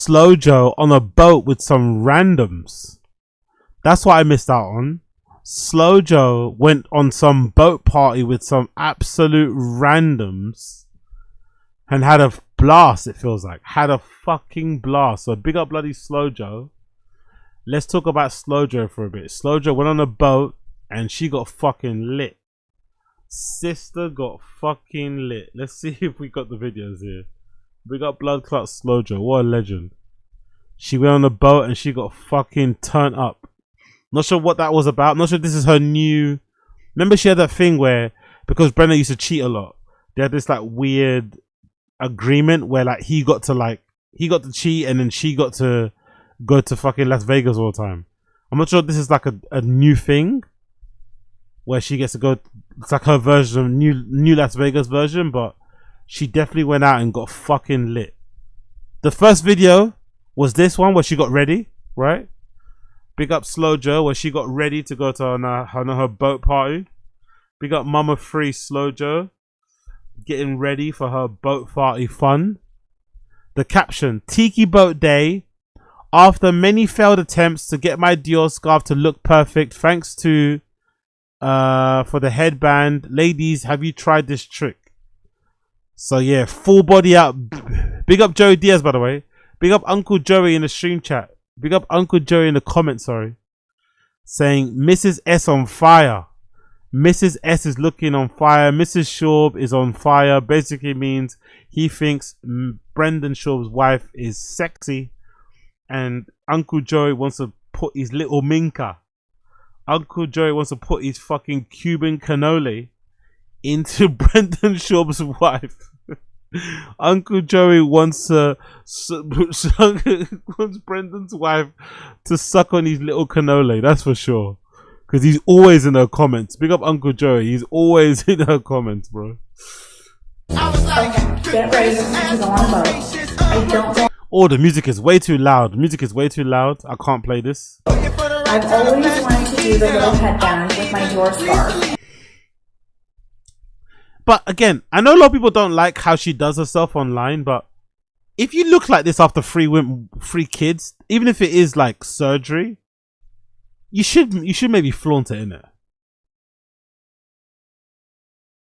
Slow Joe on a boat with some randoms. That's what I missed out on. Slow Joe went on some boat party with some absolute randoms and had a blast. It feels like had a fucking blast. So big up bloody Slow Joe. Let's talk about Slow Joe for a bit. Slow Joe went on a boat and she got fucking lit. Sister got fucking lit. Let's see if we got the videos here. We got Blood Clot Slow Joe. What a legend. She went on a boat and she got fucking turned up. Not sure what that was about. Not sure if this is her new... Remember she had that thing where, because Brenda used to cheat a lot, they had this like weird agreement where like he got to cheat and then she got to go to fucking Las Vegas all the time. I'm not sure if this is like a new thing where she gets to go. It's like her version of new Las Vegas version, but she definitely went out and got fucking lit. The first video was this one where she got ready, right? Big up Slow Joe where she got ready to go to her boat party. Big up Mama Free Slow Joe getting ready for her boat party fun. The caption: Tiki Boat Day. After many failed attempts to get my Dior scarf to look perfect, thanks to for the headband, ladies, have you tried this trick? So yeah, full body out. Big up Joey Diaz, by the way. Big up Uncle Joey in the stream chat. Big up Uncle Joey in the comments, sorry. Saying Mrs. S on fire. Mrs. S is looking on fire. Mrs. Schaub is on fire. Basically means he thinks Brendan Schaub's wife is sexy. And Uncle Joey wants to put his little minka. Uncle Joey wants to put his fucking Cuban cannoli into Brendan Schaub's wife. Uncle Joey wants wants Brendan's wife to suck on his little cannoli, that's for sure. Because he's always in her comments. Big up Uncle Joey, he's always in her comments, bro. Okay, get ready because I want to vote. I don't want. Oh, the music is way too loud. The music is way too loud. I can't play this. I've always wanted to do the little headband with my Dior scarf. But again, I know a lot of people don't like how she does herself online, but if you look like this after three kids, even if it is like surgery, you should maybe flaunt it, innit?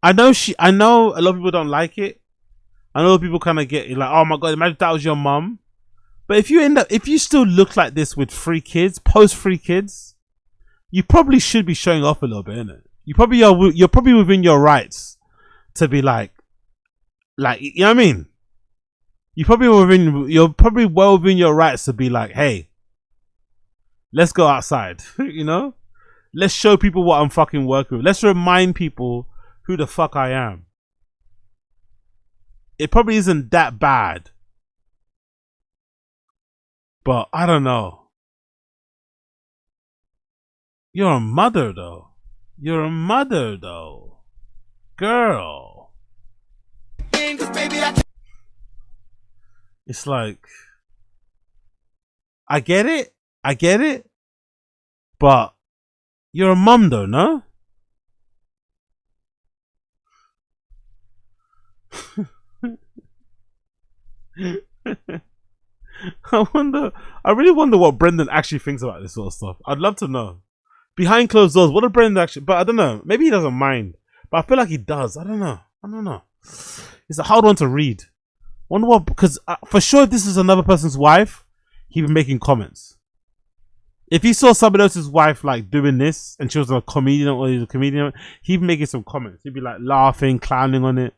I know a lot of people don't like it. I know people kind of get like, oh my god, imagine that was your mum. But if you still look like this with 3 kids, post 3 kids, you probably should be showing off a little bit, innit? You're probably within your rights to be like, you know what I mean? You're probably well within your rights to be like, hey, let's go outside, you know? Let's show people what I'm fucking working with. Let's remind people who the fuck I am. It probably isn't that bad. But I don't know. You're a mother though. You're a mother though. Girl. It's like, I get it. But you're a mum though, no? I really wonder what Brendan actually thinks about this sort of stuff. I'd love to know. Behind closed doors, what did Brendan actually, but I don't know. Maybe he doesn't mind. But I feel like he does. I don't know. It's a hard one to read. Wonder what, because for sure if this is another person's wife, he'd be making comments. If he saw somebody else's wife like doing this and she was a comedian or he's a comedian, he'd be making some comments. He'd be like laughing, clowning on it.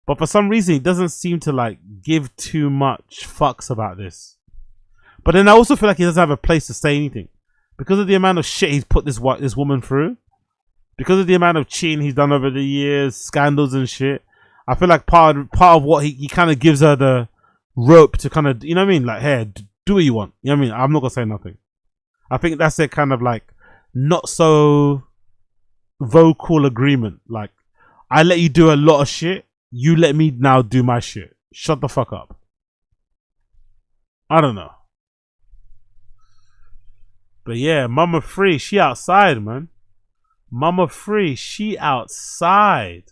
But for some reason, he doesn't seem to like give too much fucks about this. But then I also feel like he doesn't have a place to say anything because of the amount of shit he's put this woman through. Because of the amount of cheating he's done over the years, scandals and shit. I feel like part of what he kind of gives her the rope to kind of, you know what I mean? Like, hey, do what you want. You know what I mean? I'm not gonna say nothing. I think that's a kind of like not so vocal agreement. Like, I let you do a lot of shit. You let me now do my shit. Shut the fuck up. I don't know. But yeah, Mama Free, she outside, man. Mama Free, she outside.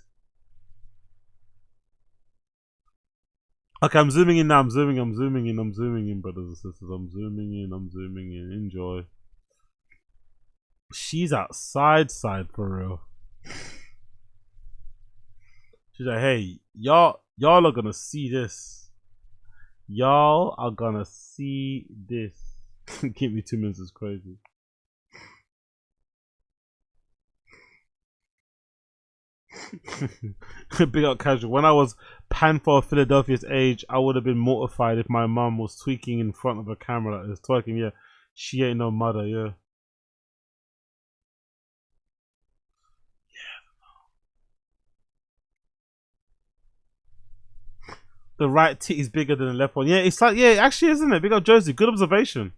Okay, I'm zooming in now. I'm zooming in, brothers and sisters. I'm zooming in. Enjoy. She's outside side for real. She's like, hey, y'all are gonna see this. Y'all are gonna see this. Give me 2 minutes is crazy. Big up casual. When I was pan for Philadelphia's age, I would have been mortified if my mum was tweaking in front of a camera like this, twerking. Yeah, she ain't no mother. Yeah. The right tit is bigger than the left one. Yeah, it's like, yeah, actually, isn't it? Big up Josie. Good observation.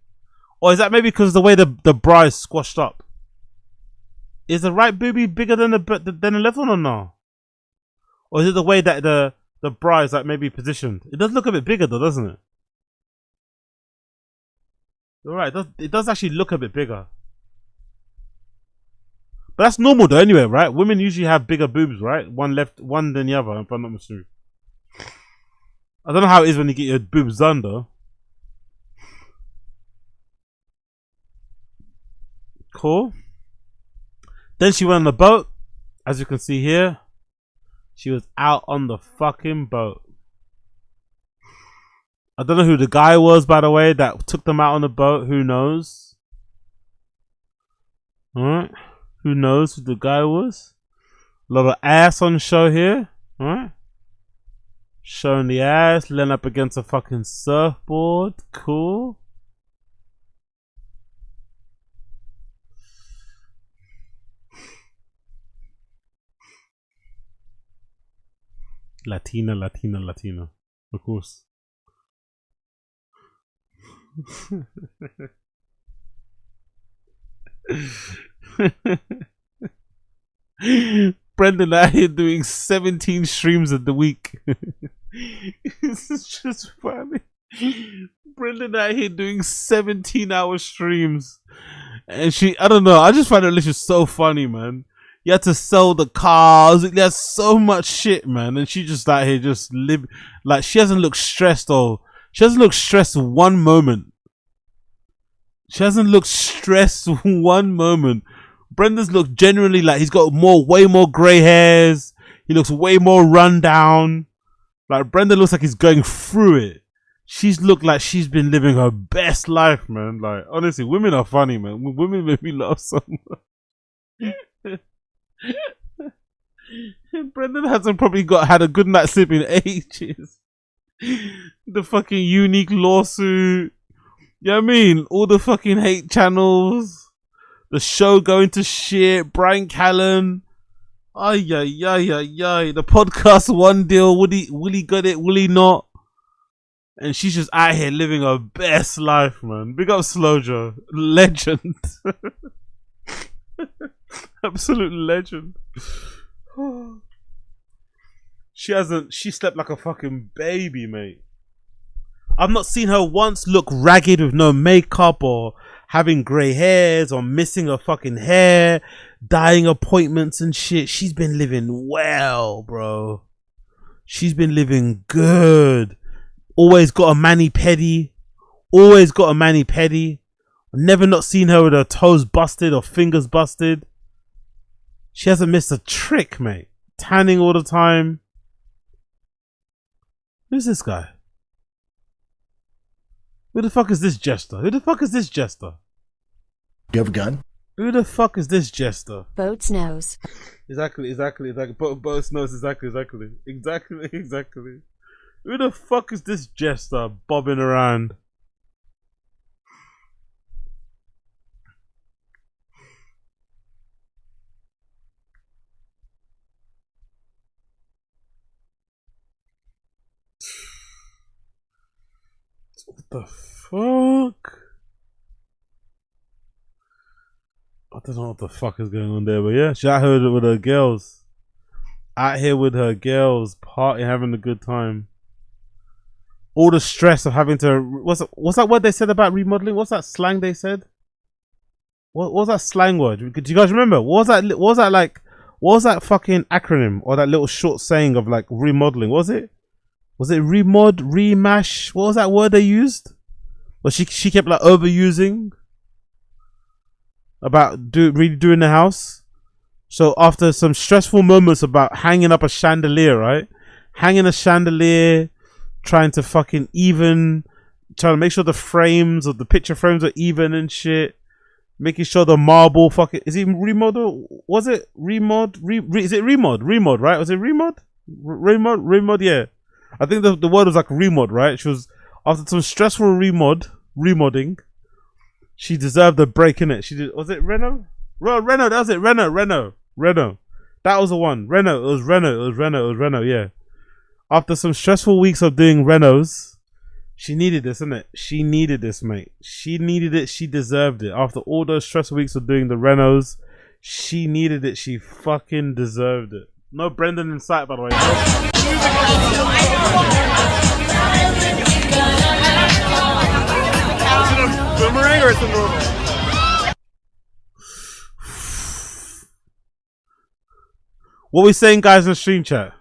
Or is that maybe because the way the bra is squashed up? Is the right boobie bigger than the left one or no? Or is it the way that the bra is like maybe positioned? It does look a bit bigger though, doesn't it? You're right. It does actually look a bit bigger. But that's normal though anyway, right? Women usually have bigger boobs, right? One than the other, if I'm not mistaken. I don't know how it is when you get your boobs done though. Cool. Then she went on the boat. As you can see here, she was out on the fucking boat. I don't know who the guy was, by the way, that took them out on the boat. Who knows? Alright. Who knows who the guy was? A lot of ass on show here. Alright. Showing the ass, laying up against a fucking surfboard. Cool. Latina. Of course. Brendan out here doing 17 streams of the week. This is just funny. Brendan out here doing 17-hour streams. And I don't know, I just find it just so funny, man. You had to sell the cars. There's so much shit, man. And she just out here just live like she hasn't looked stressed though. She hasn't looked stressed one moment. She hasn't looked stressed one moment. Brendan's looked genuinely like he's got way more grey hairs. He looks way more run down. Like Brendan looks like he's going through it. She's looked like she's been living her best life, man. Like honestly, women are funny, man. Women make me laugh so much. Brendan hasn't probably had a good night's sleep in ages. The fucking unique lawsuit. You know what I mean? All the fucking hate channels. The show going to shit. Brian Callen. Ay. The podcast one deal. Will he get it? Will he not? And she's just out here living her best life, man. Big up Slojo. Legend. Absolute legend. She slept like a fucking baby, mate. I've not seen her once look ragged with no makeup or having grey hairs or missing her fucking hair, dying appointments and shit. She's been living well, bro. She's been living good. Always got a mani-pedi. Never not seen her with her toes busted or fingers busted. She hasn't missed a trick, mate. Tanning all the time. Who's this guy? Who the fuck is this jester? You have a gun? Who the fuck is this jester? Boats knows. Exactly. Boats knows exactly. Who the fuck is this jester bobbing around? What the fuck? I don't know what the fuck is going on there, but yeah, she's out here with her girls. Partying, having a good time. All the stress of having to. What's that word they said about remodeling? What's that slang they said? What was that slang word? Do you guys remember? What was that fucking acronym or that little short saying of like remodeling? Was Was it remod, remash? What was that word they used? Well, she kept like overusing about redoing the house. So after some stressful moments about hanging up a chandelier, right? Hanging a chandelier, trying to fucking trying to make sure the frames or the picture frames are even and shit. Making sure the marble fucking, is it remodel? Was it remod? Is it remod? Remod, right? Was it remod? Remod, yeah. I think the word was like remod, right? She was, after some stressful remodding, she deserved a break in it. She did. Was it Reno? Reno, that was it. Reno. That was the one. Reno. It was Reno. Yeah. After some stressful weeks of doing Renos, she needed this, innit? She needed this, mate. She needed it. She deserved it. After all those stressful weeks of doing the Renos, she needed it. She fucking deserved it. No Brendan in sight, by the way. Boomerang or some normal? What we saying, guys, in the stream chat?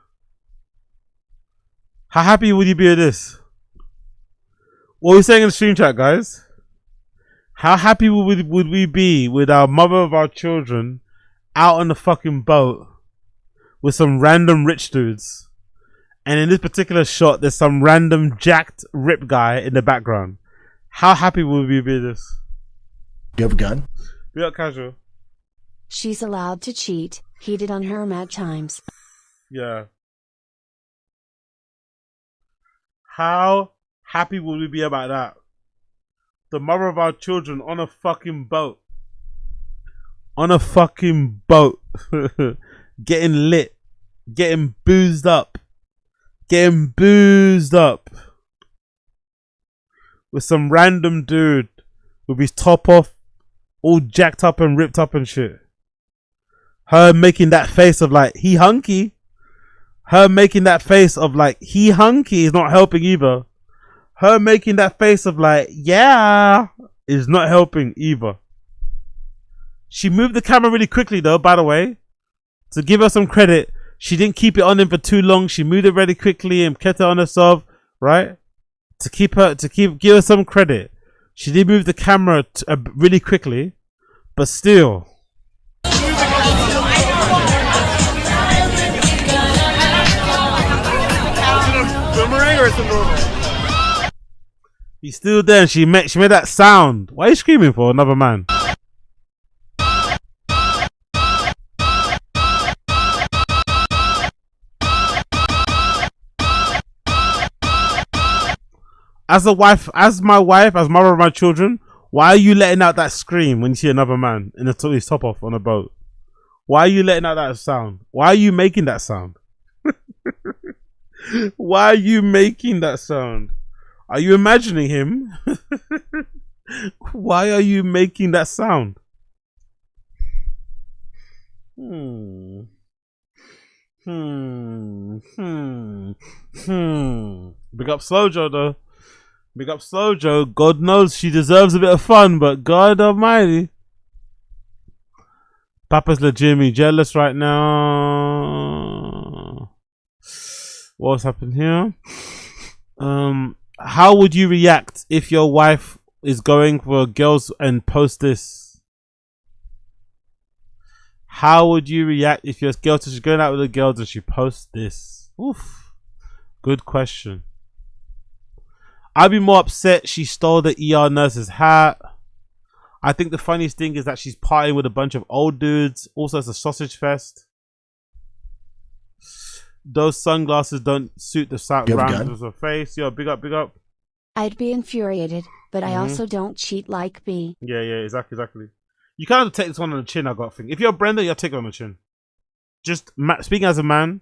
How happy would you be with this? What we saying in the stream chat, guys? How happy would we be with our mother of our children out on the fucking boat with some random rich dudes? And in this particular shot, there's some random jacked rip guy in the background. How happy would we be with this? You have a gun? Be up casual. She's allowed to cheat, heated on her at times. Yeah. How happy would we be about that? The mother of our children on a fucking boat. On a fucking boat. Getting lit. Getting boozed up. With some random dude with his top off, all jacked up and ripped up and shit. Her making that face of like, he hunky. Her making that face of like, he hunky is not helping either. Her making that face of like, yeah, is not helping either. She moved the camera really quickly though, by the way. To give her some credit, she didn't keep it on him for too long. She moved it really quickly and kept it on herself, right? Give her some credit. She did move the camera really quickly, but still. Boomerang or some normal? He's still there. And she made that sound. Why are you screaming for another man? As a wife, as mother of my children, why are you letting out that scream when you see another man in his top off on a boat? Why are you letting out that sound? Why are you making that sound? Why are you making that sound? Are you imagining him? Why are you making that sound? Big up Slojo though. Big up Slojo. God knows she deserves a bit of fun, but God almighty. Papa's legitimately jealous right now. What's happened here? How would you react if your wife is going for girls and post this? How would you react if your girl is going out with the girls and she posts this? Oof. Good question. I'd be more upset she stole the ER nurse's hat. I think the funniest thing is that she's partying with a bunch of old dudes. Also, it's a sausage fest. Those sunglasses don't suit the round of her face. Yo, big up. I'd be infuriated, but I also don't cheat like B. Yeah, exactly. You kind of take this one on the chin, I got to think. If you're Brenda, you'll take it on the chin. Just speaking as a man,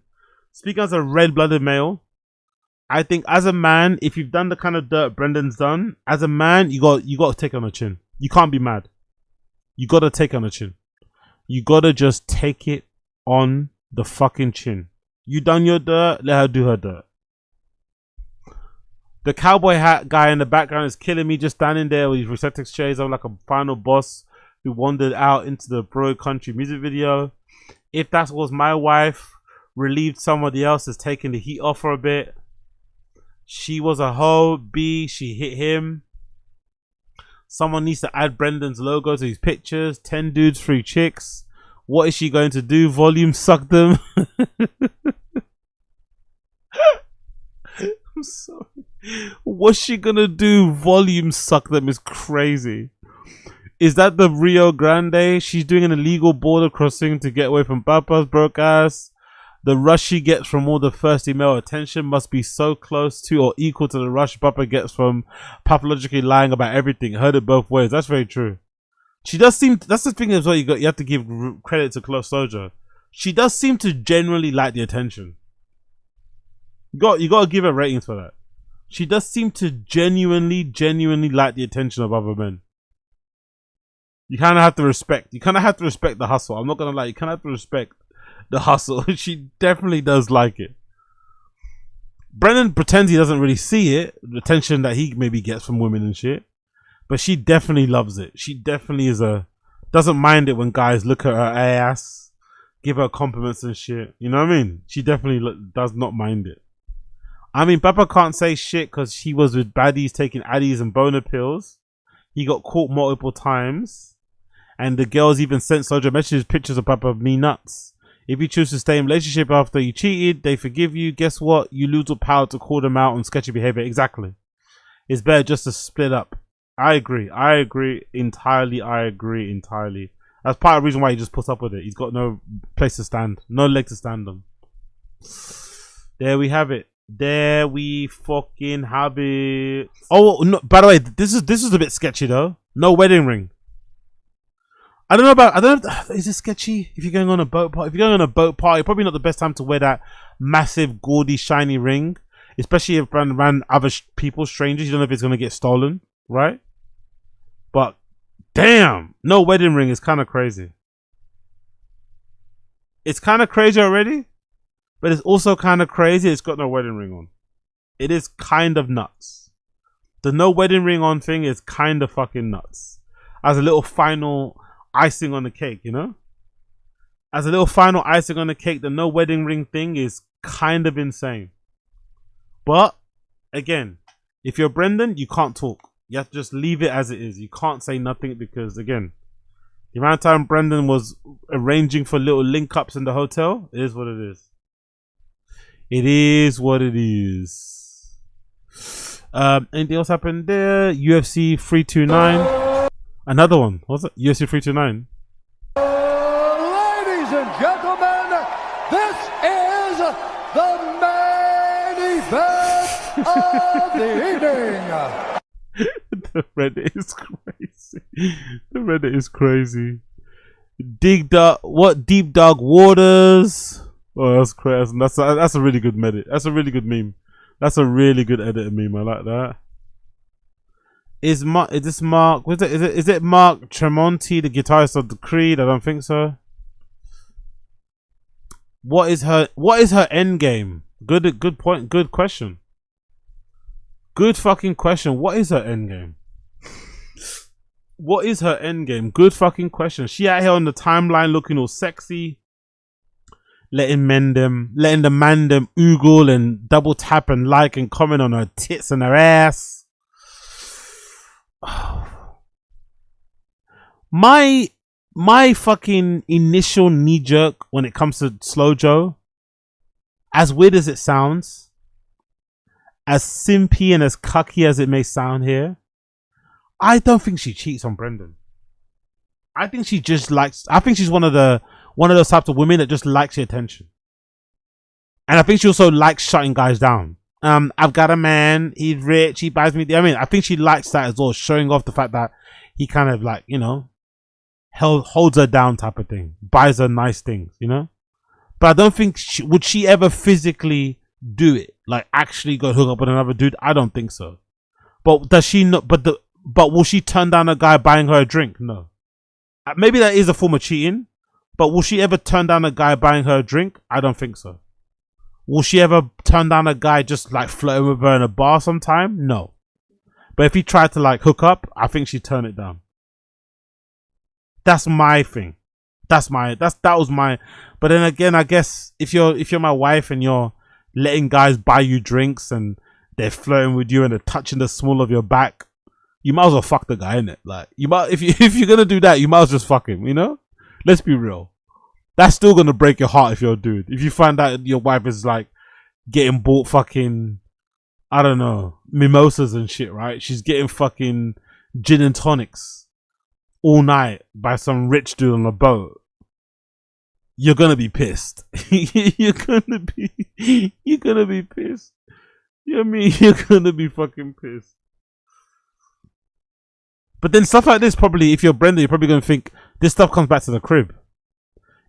speaking as a red-blooded male, I think as a man, if you've done the kind of dirt Brendan's done, as a man, you got to take it on the chin. You can't be mad. You got to take it on the chin. You got to just take it on the fucking chin. You done your dirt, let her do her dirt. The cowboy hat guy in the background is killing me, just standing there with his receptacle shades on like a final boss who wandered out into the broad country music video. If that was my wife, relieved somebody else is taking the heat off for a bit. She was a hoe. B, she hit him. Someone needs to add Brendan's logo to his pictures. 10 dudes, 3 chicks. What is she going to do? Volume suck them. I'm sorry. What's she gonna do? Volume suck them is crazy. Is that the Rio Grande? She's doing an illegal border crossing to get away from Papa's broke ass. The rush she gets from all the thirsty male attention must be so close to or equal to the rush Papa gets from pathologically lying about everything. Heard it both ways. That's very true. She does seem. That's the thing as well. You have to give credit to Close Soldier. She does seem to genuinely like the attention. You got to give her ratings for that. She does seem to genuinely like the attention of other men. You kind of have to respect. You kind of have to respect the hustle. I'm not gonna lie. You kind of have to respect the hustle. She definitely does like it. Brendan pretends he doesn't really see it, the attention that he maybe gets from women and shit. But she definitely loves it. She definitely doesn't mind it when guys look at her ass, give her compliments and shit. You know what I mean? She definitely does not mind it. I mean, Papa can't say shit because he was with baddies taking addies and boner pills. He got caught multiple times. And the girls even sent Soldier messages, pictures of Papa me nuts. If you choose to stay in a relationship after you cheated, they forgive you. Guess what? You lose the power to call them out on sketchy behavior. Exactly. It's better just to split up. I agree entirely. That's part of the reason why he just puts up with it. He's got no place to stand, no leg to stand on. There we have it. There we fucking have it. Oh no! By the way, this is a bit sketchy though. No wedding ring. I don't know. Is it sketchy if you're going on a boat party? If you're going on a boat party, probably not the best time to wear that massive, gaudy, shiny ring, especially if around other people, strangers. You don't know if it's gonna get stolen, right? But damn, no wedding ring is kind of crazy. It's kind of crazy already, but it's also kind of crazy. It's got no wedding ring on. It is kind of nuts. The no wedding ring on thing is kind of fucking nuts. As a little final icing on the cake, you know? As a little final icing on the cake, the no wedding ring thing is kind of insane. But again, if you're Brendan, you can't talk. You have to just leave it as it is. You can't say nothing because, again, the amount of time Brendan was arranging for little link-ups in the hotel, it is what it is. It is what it is. Anything else happened there? UFC 329. Another one. What's it? UFC 329. Ladies and gentlemen, this is the main event of the evening. The Reddit is crazy. The Reddit is crazy. Deep dark waters? Oh, that's crazy. That's a really good medit. That's a really good meme. That's a really good edited meme. I like that. Is this Mark? Is it Mark Tremonti, the guitarist of the Creed? I don't think so. What is her end game? Good point. Good question. Good fucking question. What is her end game? What is her end game? Good fucking question. She out here on the timeline looking all sexy, letting the man them oogle and double tap and like and comment on her tits and her ass. My fucking initial knee jerk when it comes to Slow Joe, as weird as it sounds, as simpy and as cucky as it may sound here, I don't think she cheats on Brendan. I think she just likes. I think she's one of those types of women that just likes the attention, and I think she also likes shutting guys down. I've got a man. He's rich. He buys me. I mean, I think she likes that as well, showing off the fact that he kind of like, you know, holds her down type of thing, buys her nice things, you know. But I don't think would she ever physically do it, like actually go hook up with another dude. I don't think so. But does she not? But will she turn down a guy buying her a drink? No. Maybe that is a form of cheating. But will she ever turn down a guy buying her a drink? I don't think so. Will she ever turn down a guy just like flirting with her in a bar sometime? No. But if he tried to like hook up, I think she'd turn it down. That's my thing. That was my. But then again, I guess if you're my wife and you're letting guys buy you drinks and they're flirting with you and they're touching the small of your back, you might as well fuck the guy, innit? Like, you might, if you're gonna do that, you might as well just fuck him, you know? Let's be real. That's still gonna break your heart if you're a dude. If you find out your wife is like getting bought fucking, I don't know, mimosas and shit, right? She's getting fucking gin and tonics all night by some rich dude on a boat. You're gonna be pissed. You're gonna be pissed. You know what I mean? You're gonna be fucking pissed. But then stuff like this, probably, if you're Brenda, you're probably gonna think this stuff comes back to the crib.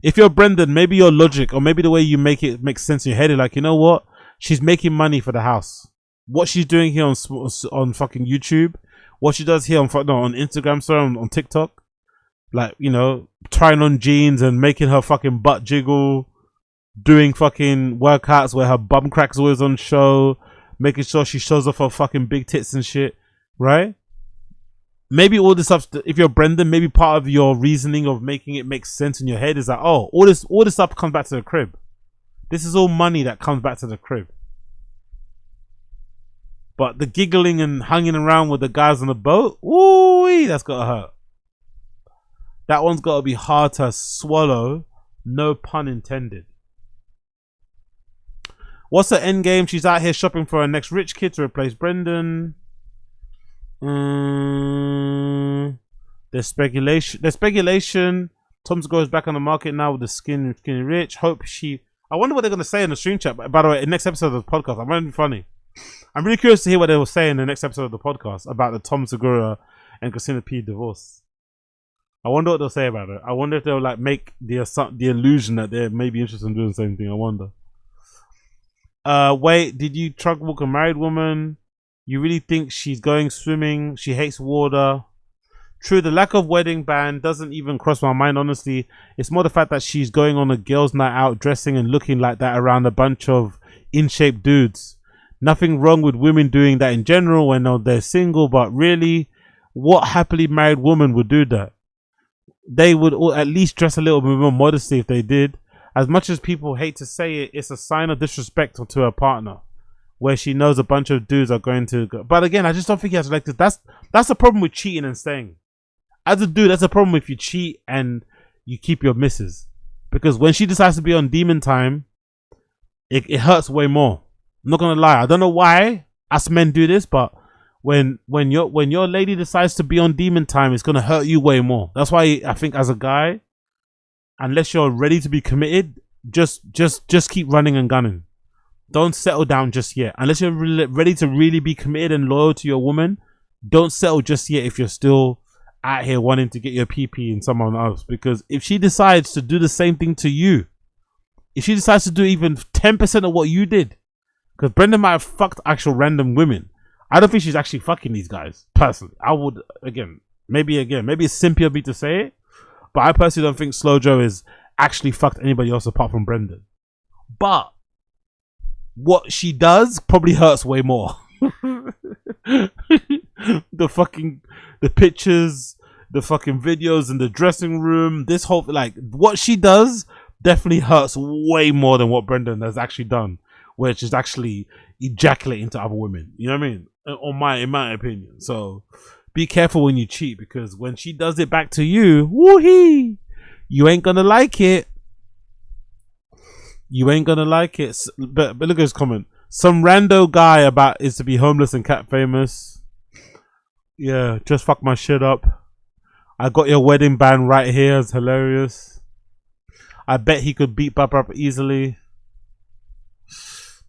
If you're Brendan, maybe your logic or maybe the way you make it makes sense in your head. You're like, you know what? She's making money for the house. What she's doing here on fucking YouTube, what she does here on Instagram, sorry, on TikTok, like, you know, trying on jeans and making her fucking butt jiggle, doing fucking workouts where her bum crack's always on show, making sure she shows off her fucking big tits and shit, right? Maybe all this stuff, if you're Brendan, maybe part of your reasoning of making it make sense in your head is that, oh, all this stuff comes back to the crib. This is all money that comes back to the crib. But the giggling and hanging around with the guys on the boat, ooh, that's gotta hurt. That one's gotta be hard to swallow, no pun intended. What's her end game? She's out here shopping for her next rich kid to replace Brendan. There's speculation. Tom's goes back on the market now with the skinny rich. Hope she. I wonder what they're gonna say in the stream chat. By the way, in the next episode of the podcast, I'm going to be funny. I'm really curious to hear what they will say in the next episode of the podcast about the Tom Segura and Christina P divorce. I wonder what they'll say about it. I wonder if they'll like make the illusion that they may be interested in doing the same thing. I wonder. Wait, did you truck walk a married woman? You really think she's going swimming? She hates water. True, the lack of wedding band doesn't even cross my mind, honestly. It's more the fact that she's going on a girls' night out, dressing and looking like that around a bunch of in-shape dudes. Nothing wrong with women doing that in general when they're single, but really, what happily married woman would do that? They would at least dress a little bit more modesty if they did. As much as people hate to say it, it's a sign of disrespect to her partner, where she knows a bunch of dudes are going to go. But again, I just don't think you have to like this. That's the problem with cheating and staying. As a dude, that's a problem if you cheat and you keep your missus. Because when she decides to be on demon time, it hurts way more. I'm not gonna lie. I don't know why us men do this, but when your lady decides to be on demon time, it's gonna hurt you way more. That's why I think as a guy, unless you're ready to be committed, just keep running and gunning. Don't settle down just yet. Unless you're ready to really be committed and loyal to your woman, don't settle just yet if you're still out here wanting to get your PP in someone else. Because if she decides to do the same thing to you, if she decides to do even 10% of what you did, because Brenda might have fucked actual random women. I don't think she's actually fucking these guys, personally. I would, maybe it's simpy of me to say it, but I personally don't think Slow Joe has actually fucked anybody else apart from Brendan. But what she does probably hurts way more. The pictures, the fucking videos in the dressing room, this whole, like, what she does definitely hurts way more than what Brendan has actually done, where she's actually ejaculating into other women. You know what I mean? In my opinion. So be careful when you cheat, because when she does it back to you, woohee, you ain't gonna like it. You ain't gonna like it. But look at his comment. Some rando guy about is to be homeless and cat famous. Yeah, just fuck my shit up. I got your wedding band right here. It's hilarious. I bet he could beat Papa up easily.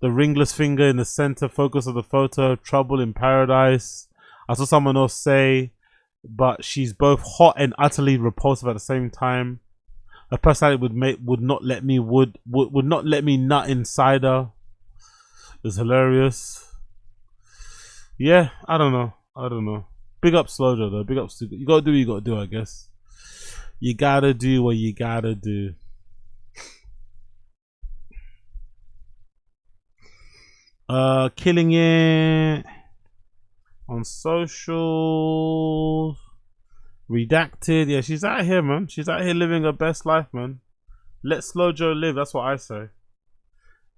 The ringless finger in the center focus of the photo. Trouble in paradise. I saw someone else say, but she's both hot and utterly repulsive at the same time. Her personality would not let me nut inside her. It's hilarious. Yeah, I don't know. Big up Slow Joe though. Big up. You gotta do what you gotta do, I guess. You gotta do what you gotta do. Killing it on socials. Redacted. Yeah, she's out here, man. She's out here living her best life, man. Let Slow Joe live. That's what I say.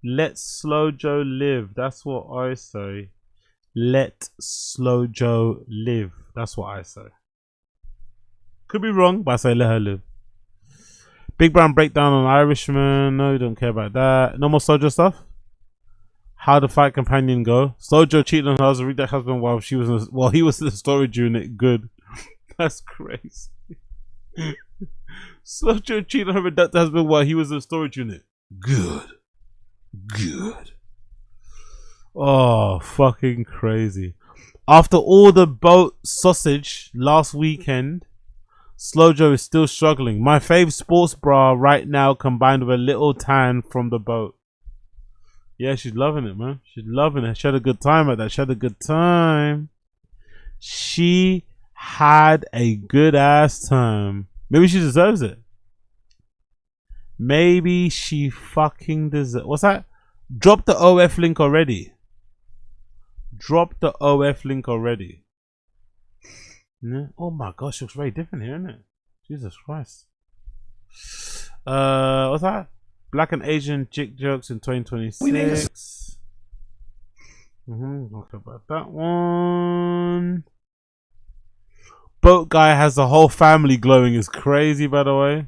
Let Slow Joe live. That's what I say. Let Slow Joe live. That's what I say. Could be wrong, but I say let her live. Big Brown breakdown on Irishman. No, you don't care about that. No more Slow Joe stuff. How the fight companion go? Slow Joe cheated on her husband, while he was in the storage unit. Good. That's crazy. Slow Joe cheated on her reducted husband while he was in the storage unit. Good. Oh, fucking crazy. After all the boat sausage last weekend, Slow Joe is still struggling. My fave sports bra right now combined with a little tan from the boat. Yeah, she's loving it, man. She's loving it. She had a good time at that. She had a good time. She had a good ass time. Maybe she deserves it. Maybe she fucking deserves. What's that? Drop the OF link already. Drop the OF link already. Yeah. Oh my gosh, it looks very different here, isn't it? Jesus Christ. What's that? Black and Asian chick jokes in 2026. Talk about that one. Boat guy has the whole family glowing is crazy, by the way.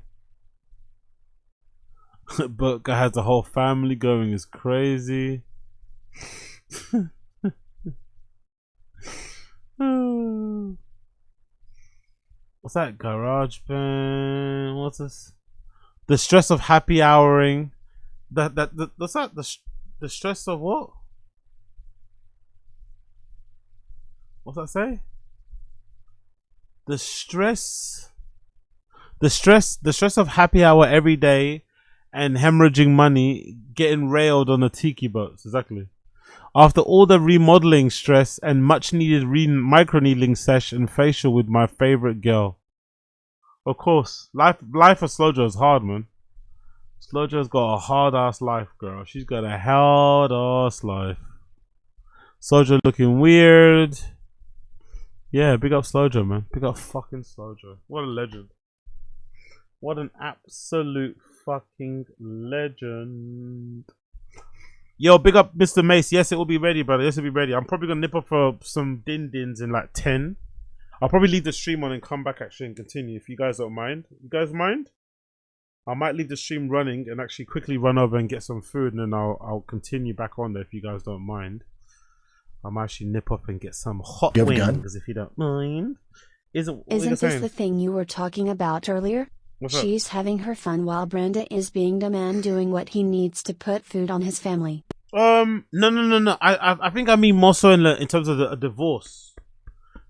Boat guy has the whole family glowing is crazy. What's that? Garage band. What's this? The stress of happy houring. What's that? The stress of what? What's that say? The stress of happy hour every day and hemorrhaging money, getting railed on the tiki boats. Exactly. After all the remodeling stress and much needed micro needling sesh and facial with my favorite girl. Of course, life for Slow Joe is hard, man. Slow Joe's got a hard ass life, girl. She's got a hard ass life. Slow Joe looking weird. Yeah, big up Slow Joe, man. Big up fucking Slow Joe. What a legend. What an absolute fucking legend. Yo, big up Mr. Mace. Yes, it will be ready, brother. Yes, it'll be ready. I'm probably gonna nip up for some din-dins in like 10. I'll probably leave the stream on and come back actually and continue if you guys don't mind. You guys mind? I might leave the stream running and actually quickly run over and get some food, and then I'll continue back on there if you guys don't mind. I might actually nip up and get some hot wings if you don't mind. Isn't this the thing you were talking about earlier? She's having her fun while Brenda is being the man doing what he needs to put food on his family. No. I think I mean more so in terms of a divorce.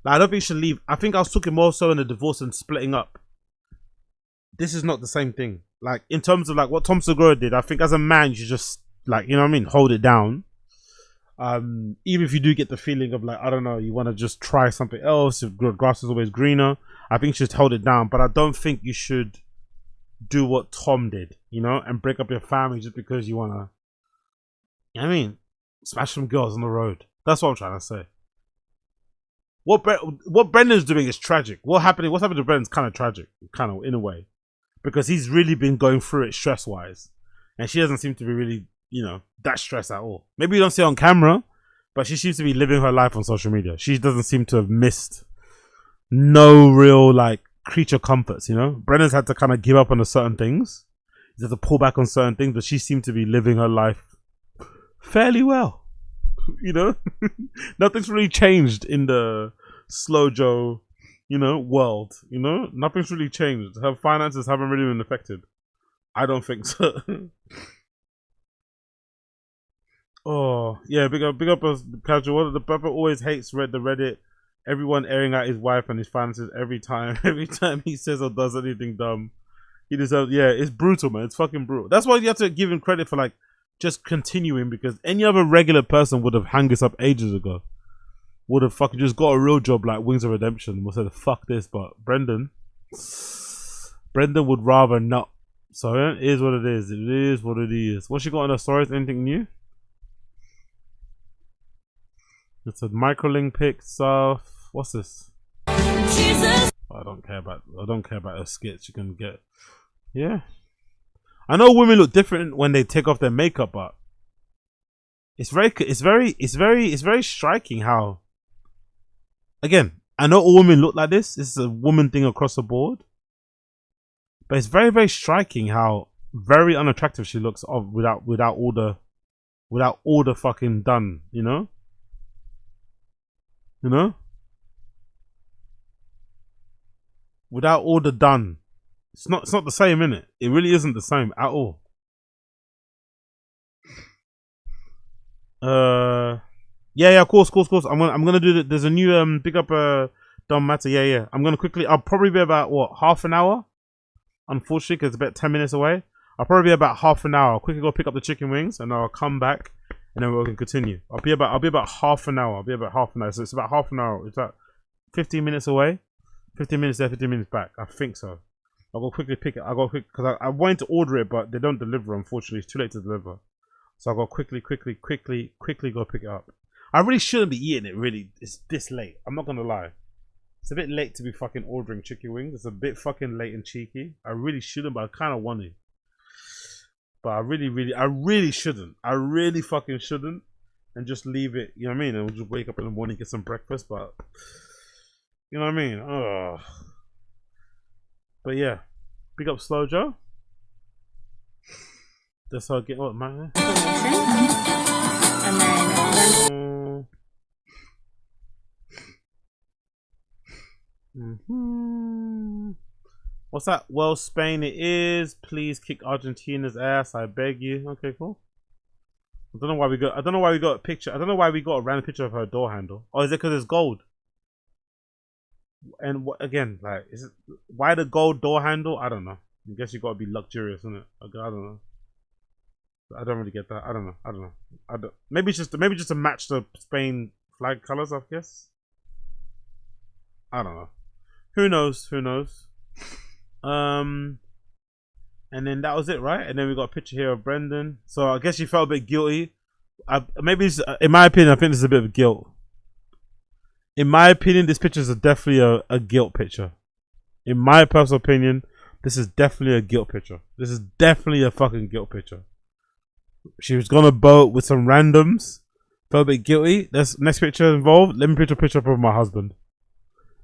Like, I don't think you should leave. I think I was talking more so in a divorce and splitting up. This is not the same thing. Like, in terms of like what Tom Segura did, I think as a man you should just, like, you know what I mean, hold it down. Even if you do get the feeling of like, I don't know, you want to just try something else, if grass is always greener, I think you should hold it down. But I don't think you should do what Tom did, you know, and break up your family just because you want to, you know what I mean, smash some girls on the road. That's what I'm trying to say. What Brendan's doing is tragic. What's happening to Brendan's kind of tragic, kind of, in a way, because he's really been going through it stress wise, and she doesn't seem to be really, you know, that stressed at all. Maybe you don't see it on camera, but she seems to be living her life on social media. She doesn't seem to have missed no real like creature comforts, you know. Brendan's had to kind of give up on certain things. He's had to pull back on certain things, but she seemed to be living her life fairly well. You know, nothing's really changed in the Slow Joe, you know, world. You know, nothing's really changed. Her finances haven't really been affected. I don't think so. Oh yeah, big up us casual. The Pepper always hates the Reddit. Everyone airing out his wife and his finances every time he says or does anything dumb. He deserves. Yeah, it's brutal, man. It's fucking brutal. That's why you have to give him credit for like just continuing, because any other regular person would have hung this up ages ago. Would have fucking just got a real job like Wings of Redemption. Would have said fuck this, but Brendan would rather not. So it is what it is. It is what it is. What she got on her stories? Anything new? It's a microlink pic stuff. What's this? Jesus. I don't care about her skits. You can get. Yeah. I know women look different when they take off their makeup, but It's very striking how, again, I know all women look like this. This is a woman thing across the board. But it's very, very striking how very unattractive she looks without all the fucking done, you know? You know? Without all the done. It's not the same, innit? It really isn't the same at all. Yeah, of course. I'm gonna do that. There's a new big up don't matter. Yeah. I'm gonna quickly. I'll probably be about what, half an hour. Unfortunately, because it's about 10 minutes away. I'll probably be about half an hour. I'll quickly go pick up the chicken wings, and I'll come back, and then we can continue. I'll be about half an hour. So it's about half an hour. It's about 15 minutes away. 15 minutes there, 15 minutes back. I think so. I'll go quickly pick it. I'll go quick because I wanted to order it, but they don't deliver. Unfortunately, it's too late to deliver. So I'll go quickly go pick it up. I really shouldn't be eating it. Really, it's this late. I'm not gonna lie. It's a bit late to be fucking ordering chicken wings. It's a bit fucking late and cheeky. I really shouldn't, but I kind of want to. But I really shouldn't. I really fucking shouldn't. And just leave it, you know what I mean? And we'll just wake up in the morning, get some breakfast, but you know what I mean? Ugh. But yeah, big up Slow Joe. That's how I get what man. And then What's that? Well, Spain it is. Please kick Argentina's ass. I beg you. Okay, cool. I don't know why we got a picture. I don't know why we got a random picture of her door handle. Or is it because it's gold? And again, like, is it why the gold door handle? I don't know. I guess you gotta be luxurious, isn't it? I don't know. I don't really get that. I don't know. Maybe just to match the Spain flag colors, I guess. I don't know. Who knows? And then that was it, right? And then we got a picture here of Brendan. So I guess you felt a bit guilty. Maybe it's, in my opinion, I think this is a bit of guilt. In my opinion, this picture is definitely a guilt picture. In my personal opinion, this is definitely a guilt picture. This is definitely a fucking guilt picture. She was gonna boat with some randoms. Felt a bit guilty. That's next picture involved. Let me picture a picture of my husband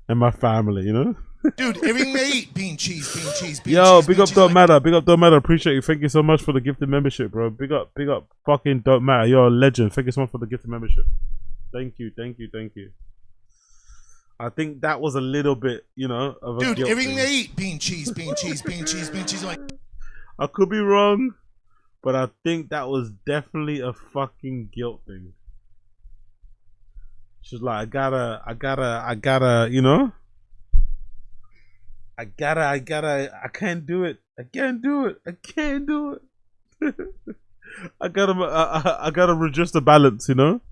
and my family, you know? Dude, everything they eat, bean cheese. Yo, big up Don't Matter. Big up Don't Matter. Appreciate you. Thank you so much for the gifted membership, bro. Big up fucking Don't Matter. You're a legend. Thank you so much for the gifted membership. Thank you. I think that was a little bit, you know, of a dude, everything thing. they eat, bean cheese. Like, I could be wrong, but I think that was definitely a fucking guilt thing. She's like, I gotta, you know? I can't do it. I gotta reduce the balance, you know?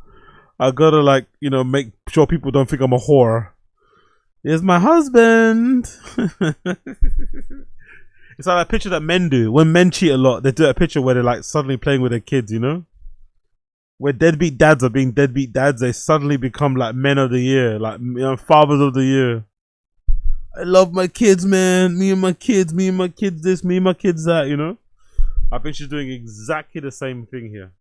I gotta, like, you know, make sure people don't think I'm a whore. Here's my husband. It's like that picture that men do. When men cheat a lot, they do a picture where they're like suddenly playing with their kids, you know? Where deadbeat dads are being deadbeat dads, they suddenly become like men of the year, like, you know, fathers of the year. I love my kids, man. Me and my kids this, me and my kids that, you know? I think she's doing exactly the same thing here.